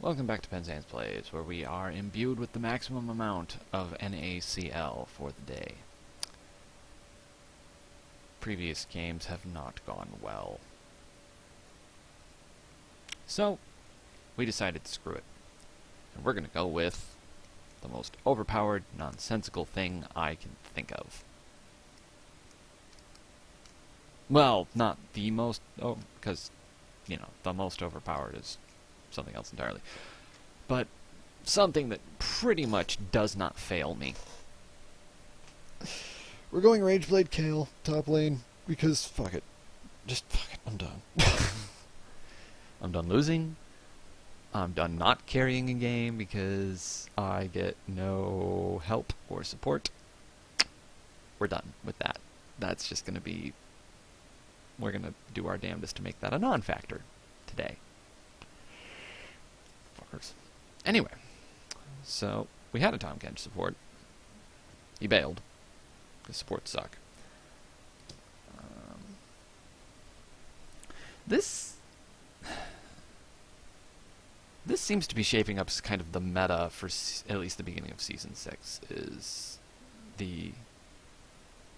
Welcome back to Pennzance Plays, where we are imbued with the maximum amount of NaCl for the day. Previous games have not gone well. So, we decided to screw it. And we're going to go with the most overpowered, nonsensical thing I can think of. Well, not the most, because, the most overpowered is something else entirely. But something that pretty much does not fail me. We're going Rageblade Kayle, top lane, because fuck it. Just fuck it, I'm done. I'm done losing. I'm done not carrying a game because I get no help or support. We're done with that. That's just going to be... We're going to do our damnedest to make that a non-factor today. Fuckers. Anyway, so we had a Tom Kench support. He bailed. Because supports suck. This seems to be shaping up as kind of the meta for at least the beginning of Season 6, is the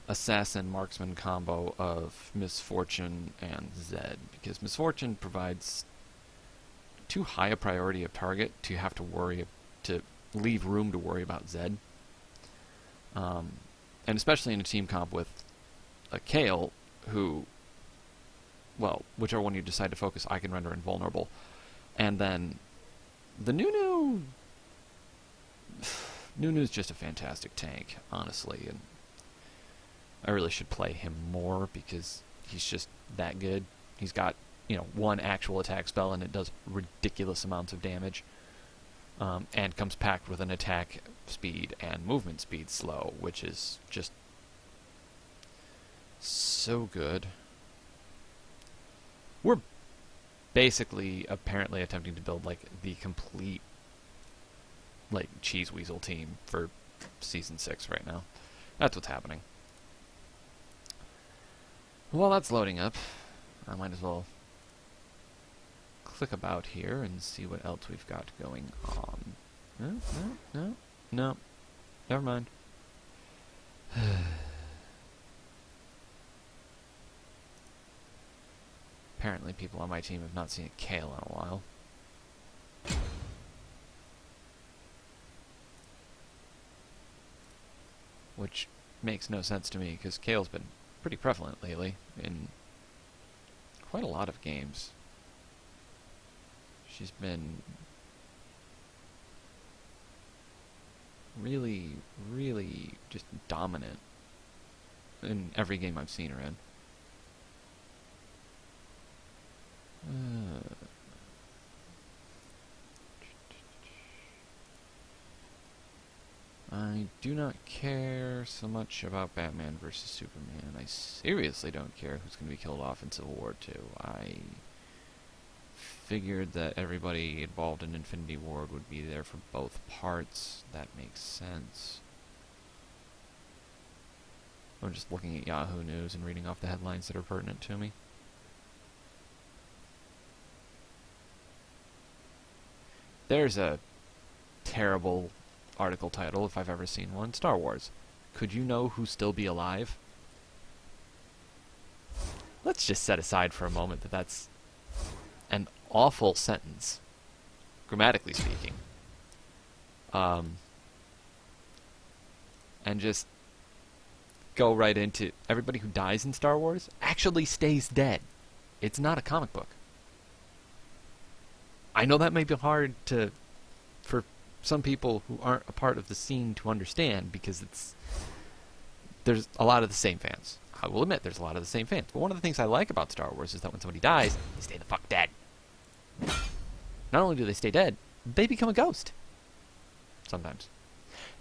assassin marksman combo of Misfortune and Zed, because Misfortune provides too high a priority of target to have to leave room to worry about Zed, and especially in a team comp with a Kayle, who, well, whichever one you decide to focus, I can render invulnerable, and then the Nunu's just a fantastic tank, honestly, and I really should play him more because he's just that good. He's got, one actual attack spell and it does ridiculous amounts of damage. And comes packed with an attack speed and movement speed slow, which is just so good. We're basically apparently attempting to build the complete Cheese Weasel team for Season 6 right now. That's what's happening. While that's loading up, I might as well click about here and see what else we've got going on. No. Never mind. Apparently people on my team have not seen a Kayle in a while. Which makes no sense to me, because Kayle's been pretty prevalent lately in quite a lot of games. She's been really, really just dominant in every game I've seen her in. I do not care so much about Batman versus Superman. I seriously don't care who's going to be killed off in Civil War 2. I figured that everybody involved in Infinity Ward would be there for both parts. That makes sense. I'm just looking at Yahoo News and reading off the headlines that are pertinent to me. There's a terrible article title, if I've ever seen one. Star Wars. Could you know who still be alive? Let's just set aside for a moment that that's an awful sentence, grammatically speaking. And just go right into everybody who dies in Star Wars actually stays dead. It's not a comic book. I know that may be hard for some people who aren't a part of the scene to understand, because there's a lot of the same fans. I will admit there's a lot of the same fans. But one of the things I like about Star Wars is that when somebody dies, they stay the fuck dead. Not only do they stay dead, they become a ghost. Sometimes.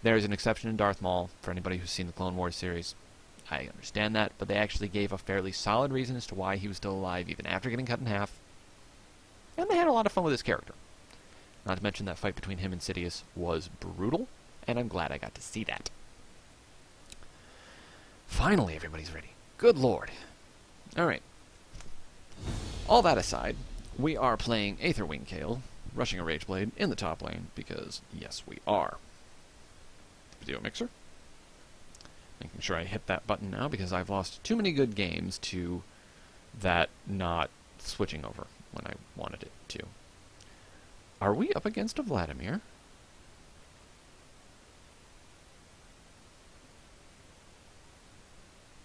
There's an exception in Darth Maul, for anybody who's seen the Clone Wars series. I understand that, but they actually gave a fairly solid reason as to why he was still alive even after getting cut in half. And they had a lot of fun with his character. Not to mention that fight between him and Sidious was brutal, and I'm glad I got to see that. Finally, everybody's ready. Good lord. Alright. All that aside, we are playing Aetherwing Kayle, rushing a Rage Blade in the top lane, because yes, we are. Video mixer. Making sure I hit that button now, because I've lost too many good games to that not switching over when I wanted it to. Are we up against a Vladimir?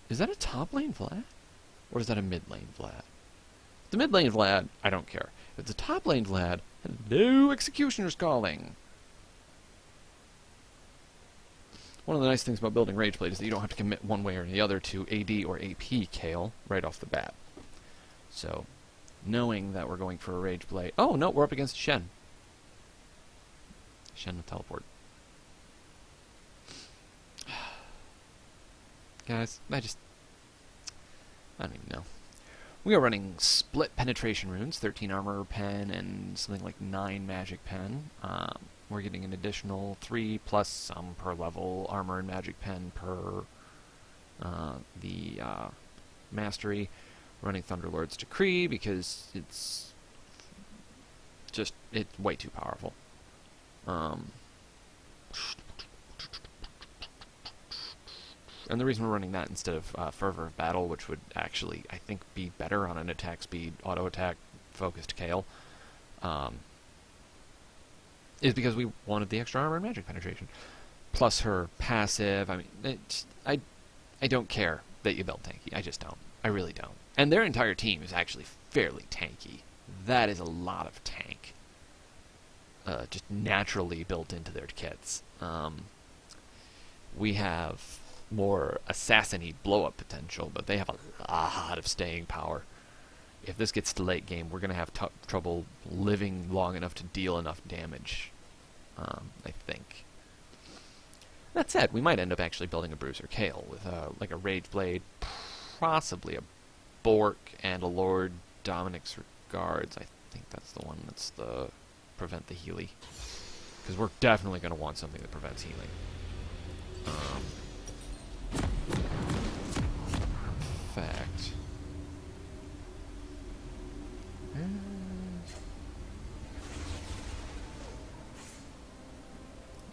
Is that a top lane Vlad? Or is that a mid lane Vlad? The mid lane Vlad, I don't care. If it's a top lane Vlad, hello, Executioner's Calling! One of the nice things about building Rageblade is that you don't have to commit one way or the other to AD or AP Kayle right off the bat. So, knowing that we're going for a Rageblade... Oh, no, we're up against Shen. Shen with teleport. Guys, I don't even know. We are running split penetration runes, 13 armor pen and something like 9 magic pen. We're getting an additional 3 plus some per level armor and magic pen per the mastery. Running Thunderlord's Decree because it's way too powerful. And the reason we're running that instead of Fervor of Battle, which would actually, I think, be better on an attack speed, auto-attack focused Kayle, is because we wanted the extra armor and magic penetration. Plus her passive. I mean, I don't care that you build tanky. I just don't. I really don't. And their entire team is actually fairly tanky. That is a lot of tank. Just naturally built into their kits. We have more assassin-y blow-up potential, but they have a lot of staying power. If this gets to late game, we're going to have trouble living long enough to deal enough damage, I think. That said, we might end up actually building a Bruiser Kayle with like a Rage Blade, possibly a Bork, and a Lord Dominic's Regards. I think that's the one that's the prevent the Healy. Because we're definitely going to want something that prevents healing. Fact.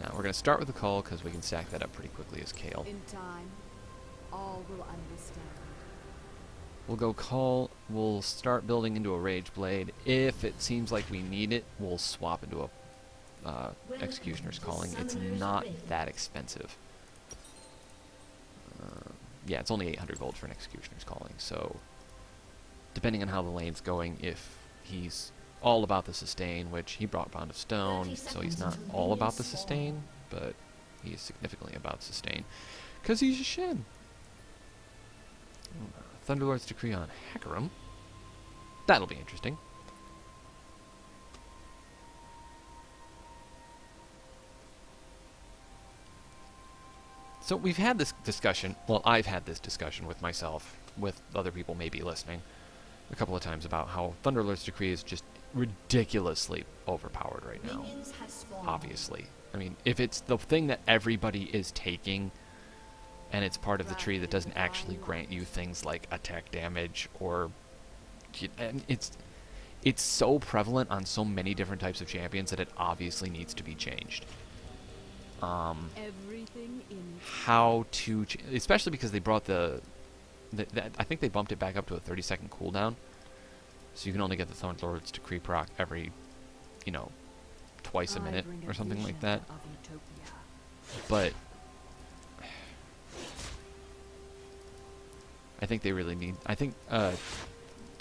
Now we're going to start with the call because we can stack that up pretty quickly as Kayle. In time, all will understand. We'll go call. We'll start building into a Rage Blade. If it seems like we need it, we'll swap into a Executioner's Calling. It's not that expensive. Yeah, it's only 800 gold for an Executioner's Calling, so depending on how the lane's going, if he's all about the sustain, which he brought Bond of Stone, so he's not all about the sustain, but he's significantly about sustain, because he's a Shen. Thunderlord's Decree on Hecarim. That'll be interesting. So we've had this discussion, well, I've had this discussion with myself, with other people maybe listening, a couple of times about how Thunderlord's Decree is just ridiculously overpowered right now. Obviously. I mean, if it's the thing that everybody is taking, and it's part of the tree that doesn't actually grant you things like attack damage, or... And it's so prevalent on so many different types of champions that it obviously needs to be changed. How to... especially because they brought I think they bumped it back up to a 30-second cooldown. So you can only get the Thunderlord's Decree proc every, twice a minute or something like that. But I think they really need... I think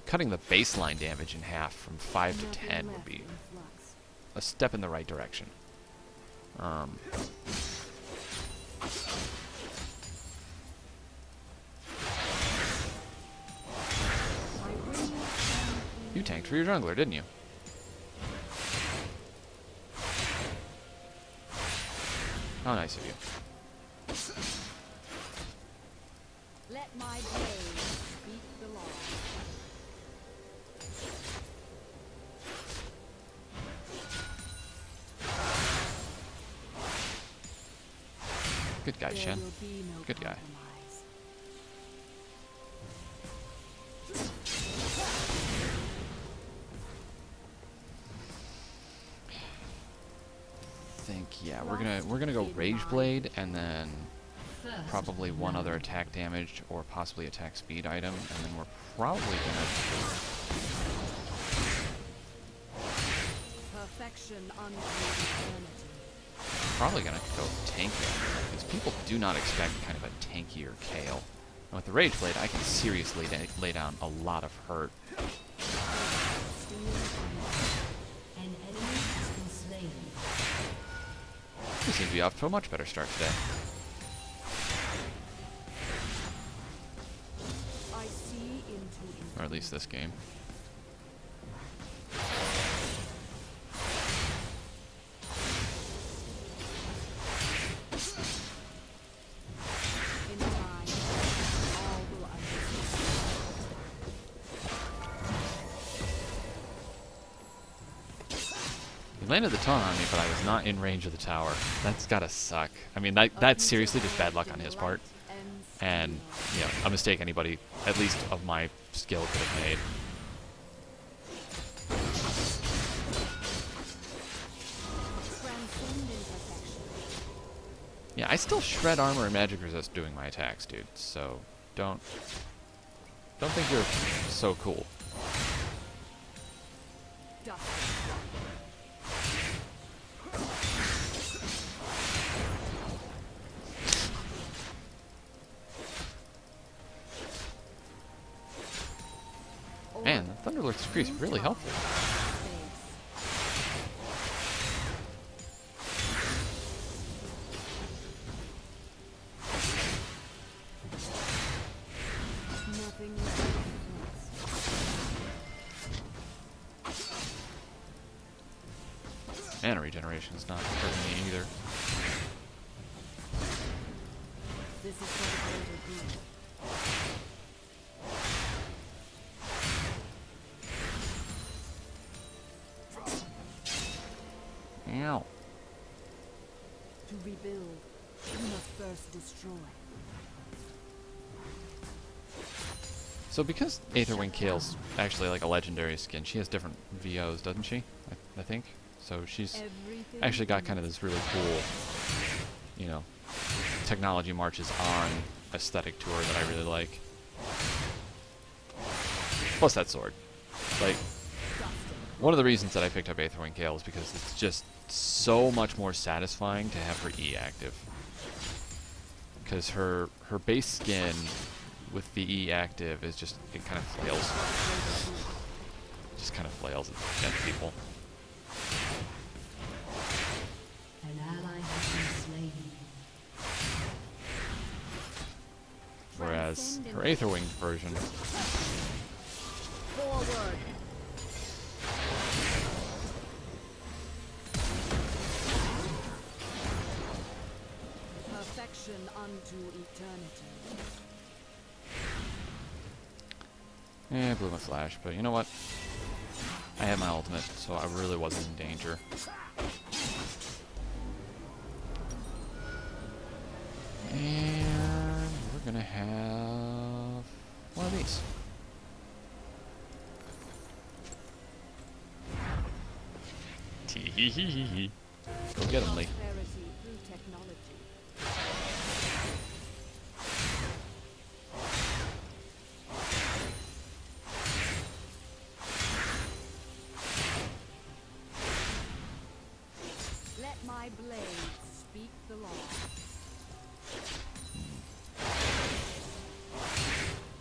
cutting the baseline damage in half from 5 to 10 would be a step in the right direction. You tanked for your jungler, didn't you? How nice of you. Let my blade speak the law. Good guy, Shen. Good guy. yeah, we're gonna go Rage Blade and then probably one other attack damage or possibly attack speed item, and then we're probably gonna Perfection unto eternity. go tanky because people do not expect kind of a tankier Kayle. And with the Rage Blade, I can seriously lay down a lot of hurt. An enemy has been slain. We seem to be off to a much better start today. I see into Or at least this game. in time. All will understand. He landed the taunt on me, but I was not in range of the tower. That's gotta suck. I mean, that's seriously just bad luck on his part. And, you know, a mistake anybody, at least of my skill, could have made. Transcend imperfection. Yeah, I still shred armor and magic resist doing my attacks, dude. So, don't think you're so cool. Dust. Man, the Thunderlord's decree is really helpful. Nothing left. Mana regeneration is not hurting me either. This is for the greater good. Ow. To rebuild, we must first destroy. So because Aetherwing Kayle's actually like a legendary skin, she has different VOs, doesn't she? I think. So she's Everything actually got kind of this really cool, you know, technology marches on aesthetic to her that I really like. Plus that sword. Like, one of the reasons that I picked up Aetherwing Kayle is because it's just so much more satisfying to have her E active. Because her base skin with the E active is just, it kind of flails. Just kind of flails at people. An ally has been slain. Whereas her Aetherwing version, Forward. Perfection unto eternity. I blew my flash, but you know what? I had my ultimate, so I really wasn't in danger. And we're gonna have one of these. Tee-hee-hee-hee-hee. Go get him, Lee. Prosperity through technology. Let my blade speak the law.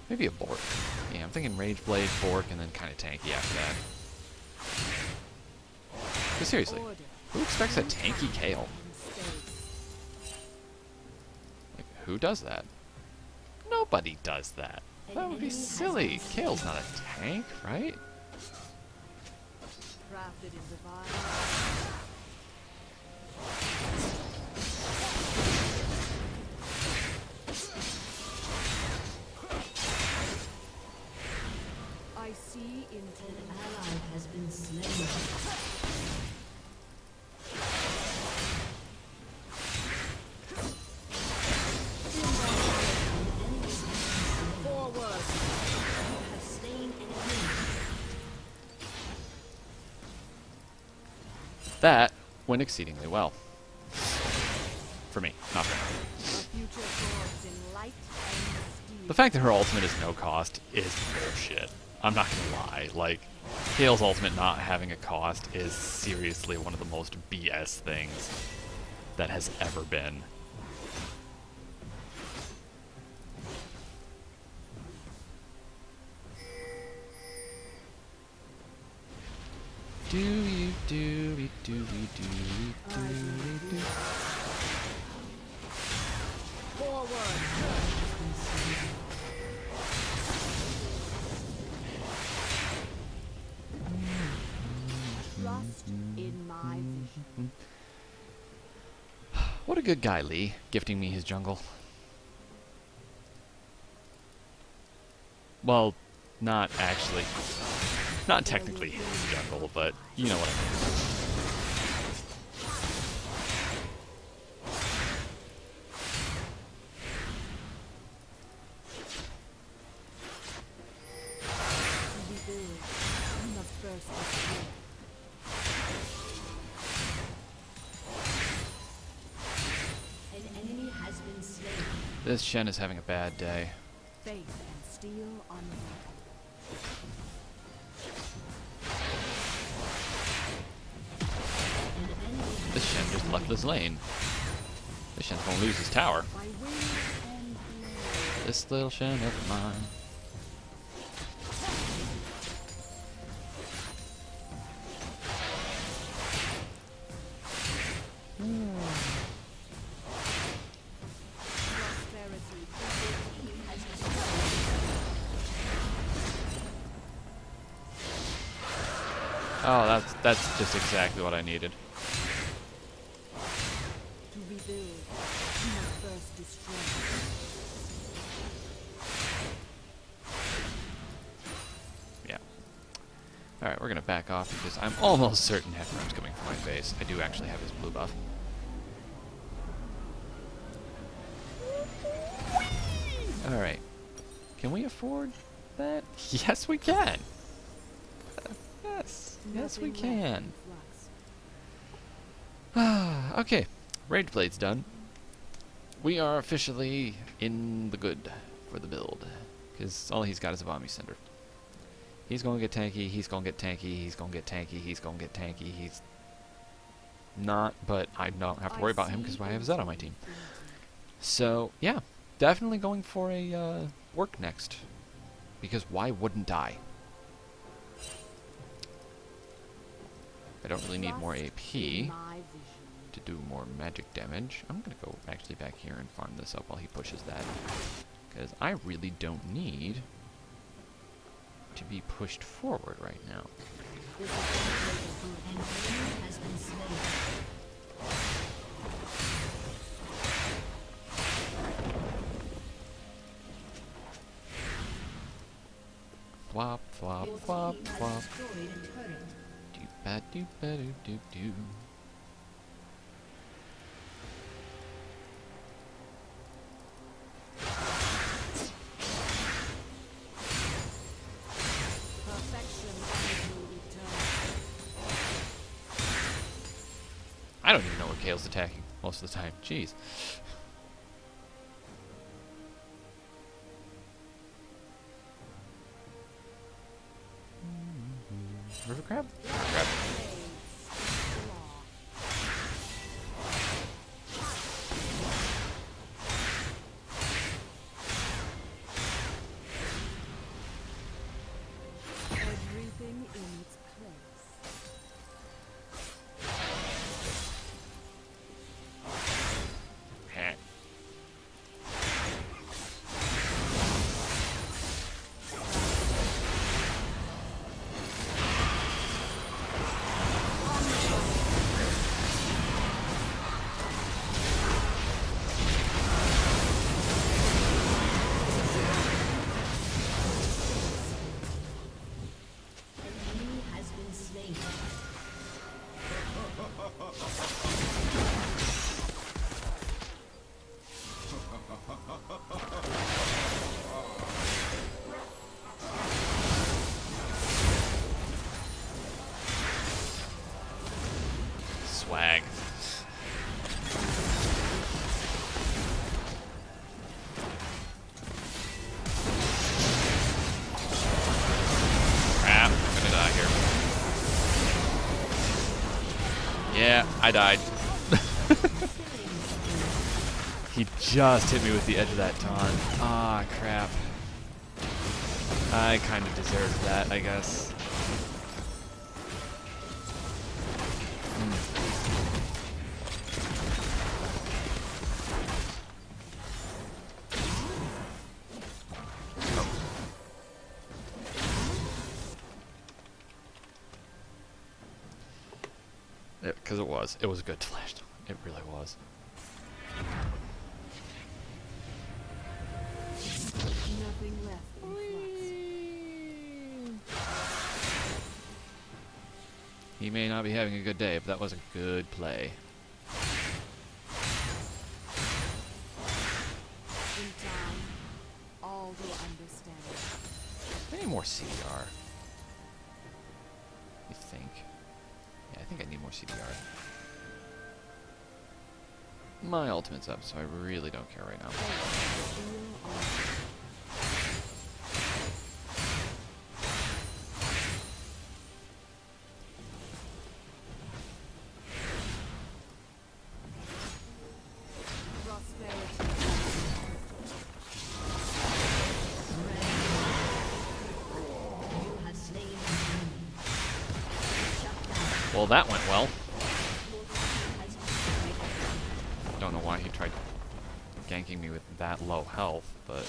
Maybe a Bork. Yeah, I'm thinking Rage Blade, Bork, and then kind of tanky after that. But seriously, Order. who expects a tanky Kayle? Stay. Like, who does that? Nobody does that. That would be silly. Kayle's not a tank, right? Crafted in divine. I see into An ally has been slain. forward. You have slain an enemy. That went exceedingly well. For me, not for her. A future forged in light and steel. The fact that her ultimate is no cost is bullshit. I'm not gonna lie. Like, Kayle's ultimate not having a cost is seriously one of the most BS things that has ever been. Do you do Forward. Trust in my vision. What a good guy, Lee, gifting me his jungle. Well, not actually. Not technically his jungle, but you know what I mean. To be good, you must first destroy. An enemy has been slain. This Shen is having a bad day. Faith and steel unbroken. An enemy This Shen just left this lane. This Shen's gonna lose his tower. By wings and blade. This little Shen of mine. Prosperity. Oh, that's just exactly what I needed. To rebuild, you must first destroy. Yeah. Alright, we're gonna back off because I'm almost certain Hecarim's coming for my face. I do actually have his blue buff. Alright. Can we afford that? Yes, we can! Yes. Yes, we Nothing left can. in flux. Okay. Rage Blade's done. We are officially in the good for the build. Because all he's got is a Vommy Cinder. He's gonna get tanky, he's gonna get tanky, he's gonna get tanky, he's gonna get tanky, he's not, but I don't have to worry about him because I have Zed on my team. So, yeah. Definitely going for a work next. Because why wouldn't I? I don't really need more Trust AP in my vision. to do more magic damage. I'm gonna go actually back here and farm this up while he pushes that. Because I really don't need to be pushed forward right now. This is the An enemy has been slain. Flop, flop, Your flop, team has flop. destroyed a turret. Do ba do ba do do do. perfection only return. I don't even know where Kayle's attacking most of the time. Jeez. River crab? River crab. Everything in its place. Heh. I died. He just hit me with the edge of that taunt. Ah, crap. I kind of deserved that, I guess. Because it was a good flash taunt. It really was. Nothing left in He may not be having a good day, but that was a good play. flux. In time, all will understand. I need more CDR. You think? Yeah, I think I need more CDR. My ultimate's up, so I really don't care right now. Well, that went well. Don't know why he tried ganking me with that low health, but...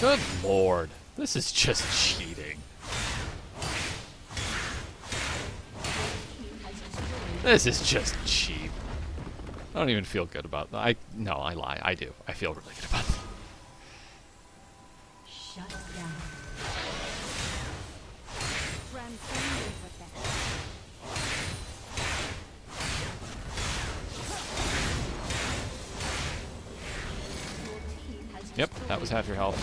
Good lord. This is just cheating. This is just cheap. I don't even feel good about that. No, I lie. I do. I feel really good about it. Shut down. Transcendent with that. Yep, that was half your health.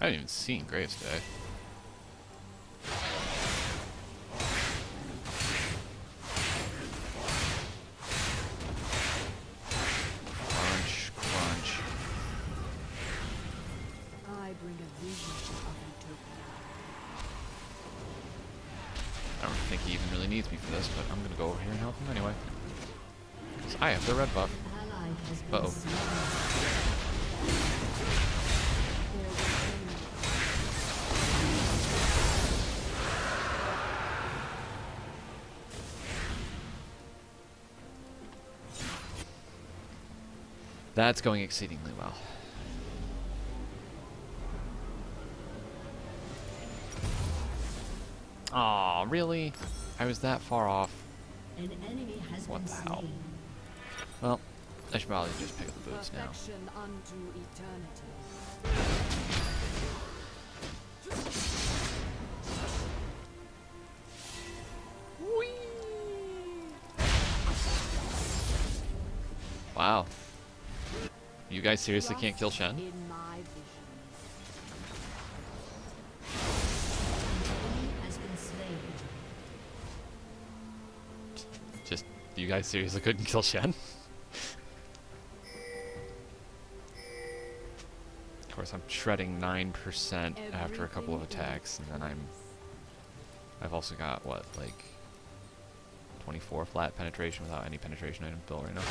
I haven't even seen Graves today. Crunch, crunch. I bring a vision of utopia. I don't think he even really needs me for this, but I'm gonna go over here and help him anyway. 'Cause I have the red buff. Ally has been Uh-oh. slain. That's going exceedingly well. Aw, really? I was that far off. An enemy has What been the hell? slain. Well, I should probably just pick up the boots now. Perfection unto eternity. Wow. You guys seriously can't kill Shen? In my vision. Enemy has been slain. Just, you guys seriously couldn't kill Shen? Of course, I'm shredding 9% after a couple of attacks, and then I've also got, what, like 24 flat penetration without any penetration items built right now.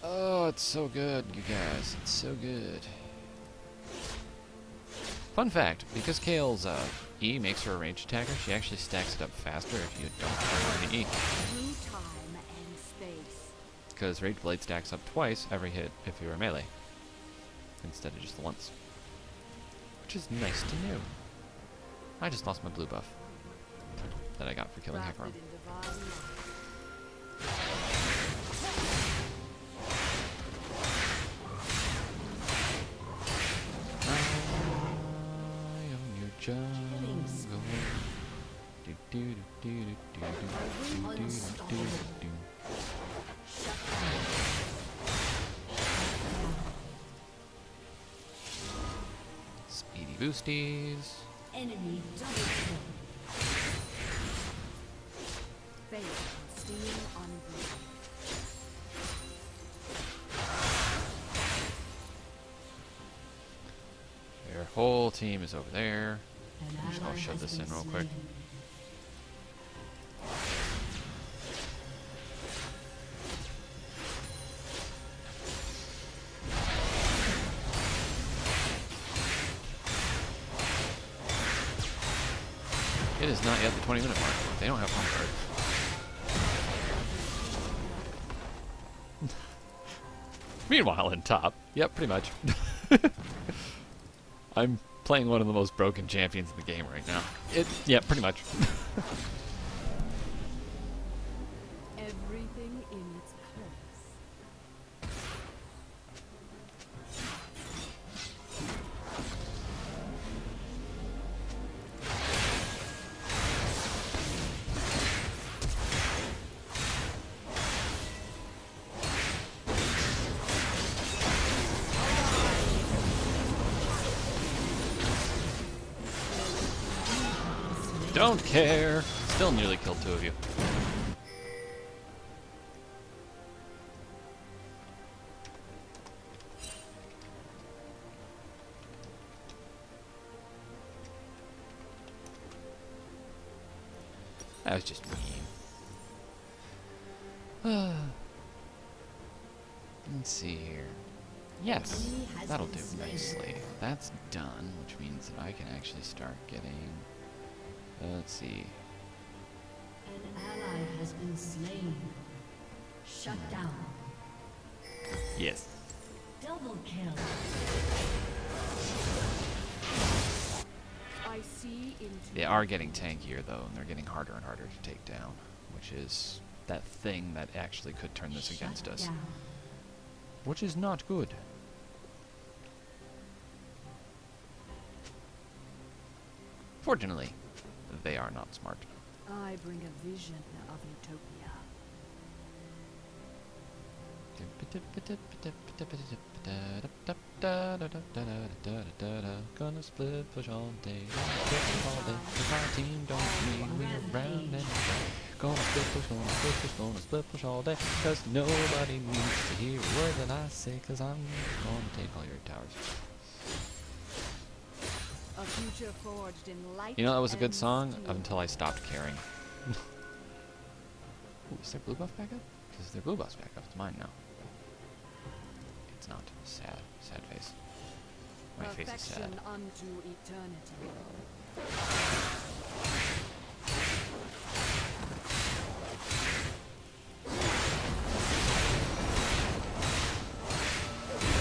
Oh, it's so good, you guys. It's so good. Fun fact, because Kayle's E makes her a ranged attacker, she actually stacks it up faster if you don't turn on the E. Through time and space. Because Rage Blade stacks up twice every hit if you're a melee, instead of just once. Which is nice to know. I just lost my blue buff that I got for killing Crafted Hecarim. in divine light. I own your jungle. Do do do do do do do do do do. boosties. Enemy double kill. Fail and steal unbroken. Their whole team is over there. An I'll ally shove has this been in real quick. slain. It is not yet the 20-minute mark. They don't have home guard. Meanwhile, in top. Yep, pretty much. I'm playing one of the most broken champions in the game right now. Yeah, pretty much. Everything in its place. Don't care. Still nearly killed two of you. That was just mean. Let's see here. Yes, Enemy has that'll been do slain. nicely. That's done, which means that I can actually start getting... let's see. An ally has been slain. Shut down. Yes. Double kill. I see into They are getting tankier, though, and they're getting harder and harder to take down, which is that thing that actually could turn this against Shut us. down. Which is not good. Fortunately, they are not smart. I bring a vision of utopia. Gonna split push all day, all day. 'Cause my team don't need me around anymore. Gonna split push, gonna split push all day. 'Cause nobody needs to hear a word that I say. 'Cause I'm gonna take all your towers. A future forged in light. You know, that was a good and song steel. up until I stopped caring. Ooh, is their blue buff back up? Because their blue buff's back up. It's mine now. It's not. Sad. Sad face. My face is sad. Perfection unto eternity.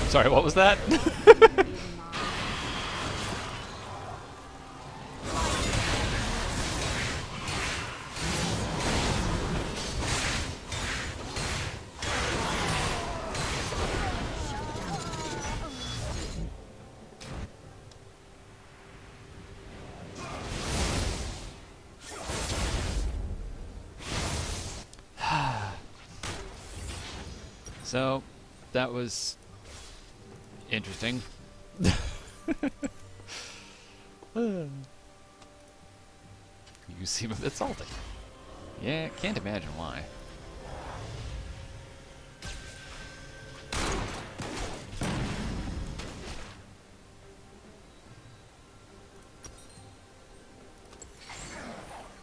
Sorry, what was that? In my So, that was interesting. You seem a bit salty. Yeah, can't imagine why.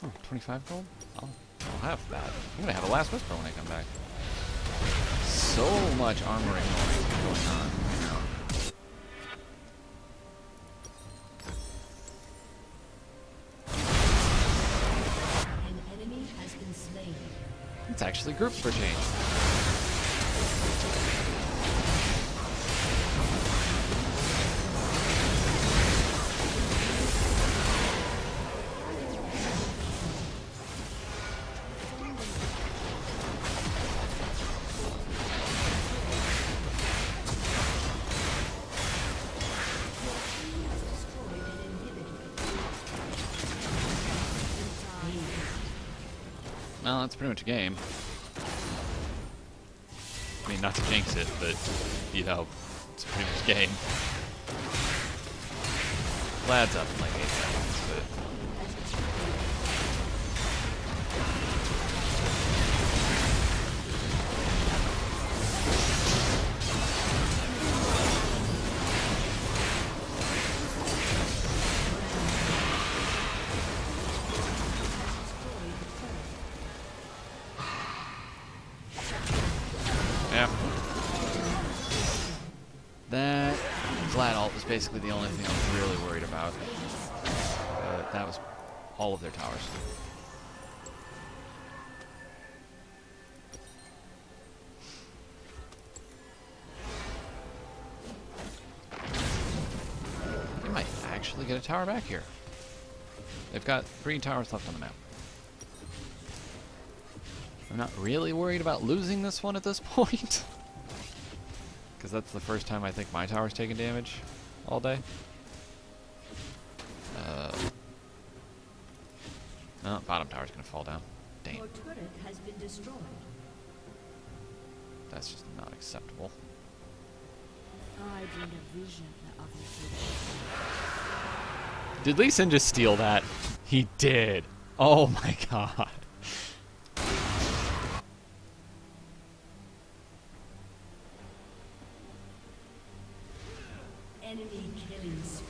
Oh, 25 gold? I'll have that. I'm gonna have a last whisper when I come back. So much armoring going on right now. An enemy has been slain. It's actually groups for change. Well, that's pretty much a game. I mean, not to jinx it, but, you know, it's pretty much a game. Lad's up in like 8 seconds, but yeah. That flat ult was basically the only thing I was really worried about. That was all of their towers. They might actually get a tower back here. They've got 3 towers left on the map. I'm not really worried about losing this one at this point. Because that's the first time I think my tower's taken damage all day. Oh, bottom tower's gonna fall down. Damn. Your turret has been destroyed. That's just not acceptable. I bring a vision of your future. Did Lee Sin just steal that? He did. Oh my god. Enemy killing spree.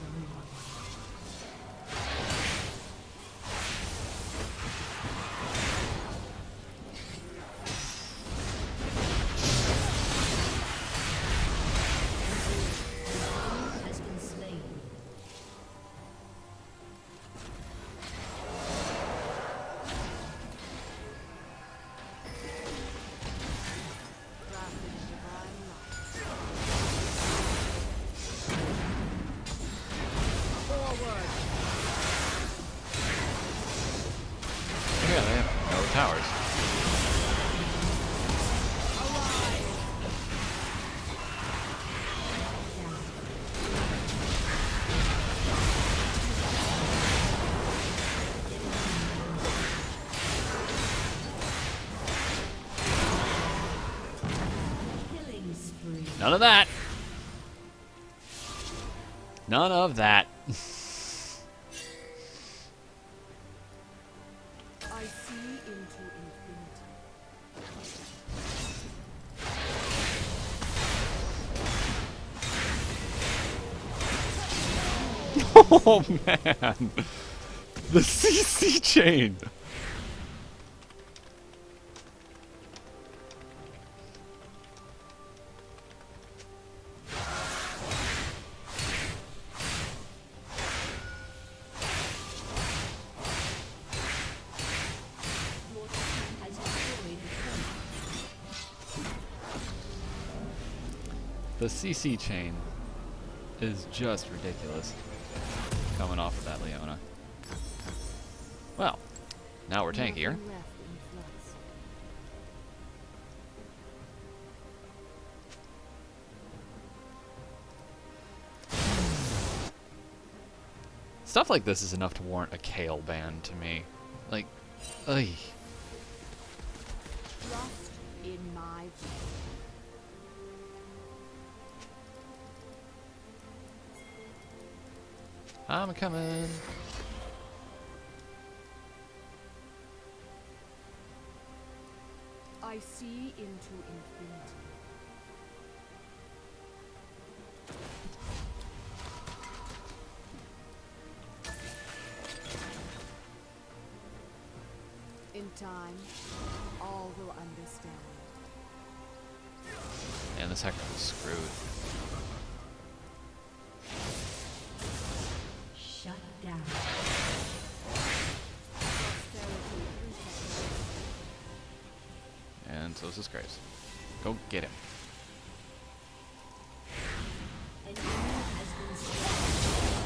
Has been slain. Crafted in divine light. Forward. Yeah, they have no towers. Killing spree. None of that. None of that. I see into infinity. Oh man. The CC chain. Your team has destroyed a turret. The CC chain is just ridiculous. Coming off of that Leona. Well, now we're tankier. Nothing left in floods. Stuff like this is enough to warrant a Kayle ban to me. Like, ugh. Trust in my vision. I'm coming. I see into infinity. In time, all will understand. And this Hector was screwed. Shut down. Prosperity reset. And so is this Graves. Go get him. An enemy has been slain.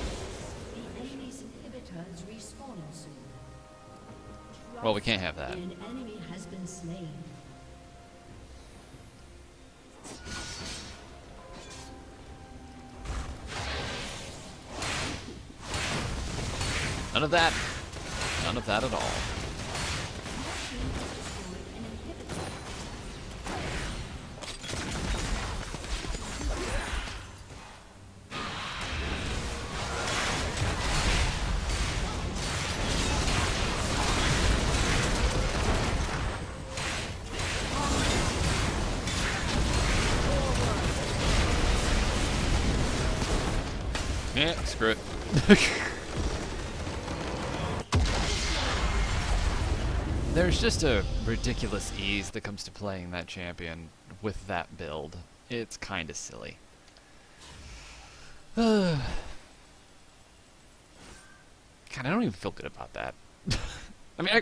The enemy's inhibitor is respawning soon. Well, we can't have that. An enemy has been slain. None of that. None of that at all. Your team has destroyed an inhibitor. Screw it. There's just a ridiculous ease that comes to playing that champion with that build. It's kind of silly. God, I don't even feel good about that. I mean,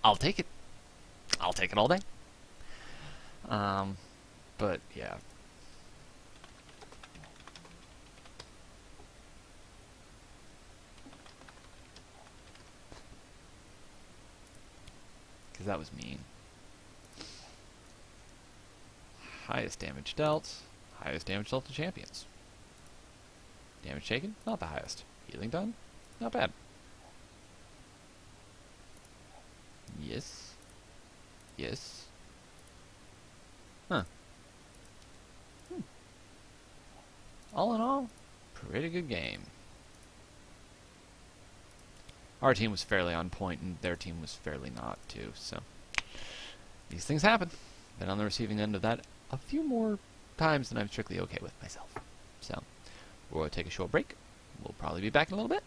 I'll take it. I'll take it all day. But yeah. Because that was mean. Highest damage dealt. Highest damage dealt to champions. Damage taken? Not the highest. Healing done? Not bad. Yes. Yes. Huh. All in all, pretty good game. Our team was fairly on point, and their team was fairly not, too, so... These things happen. Been on the receiving end of that a few more times than I'm strictly okay with myself. So, we'll take a short break. We'll probably be back in a little bit.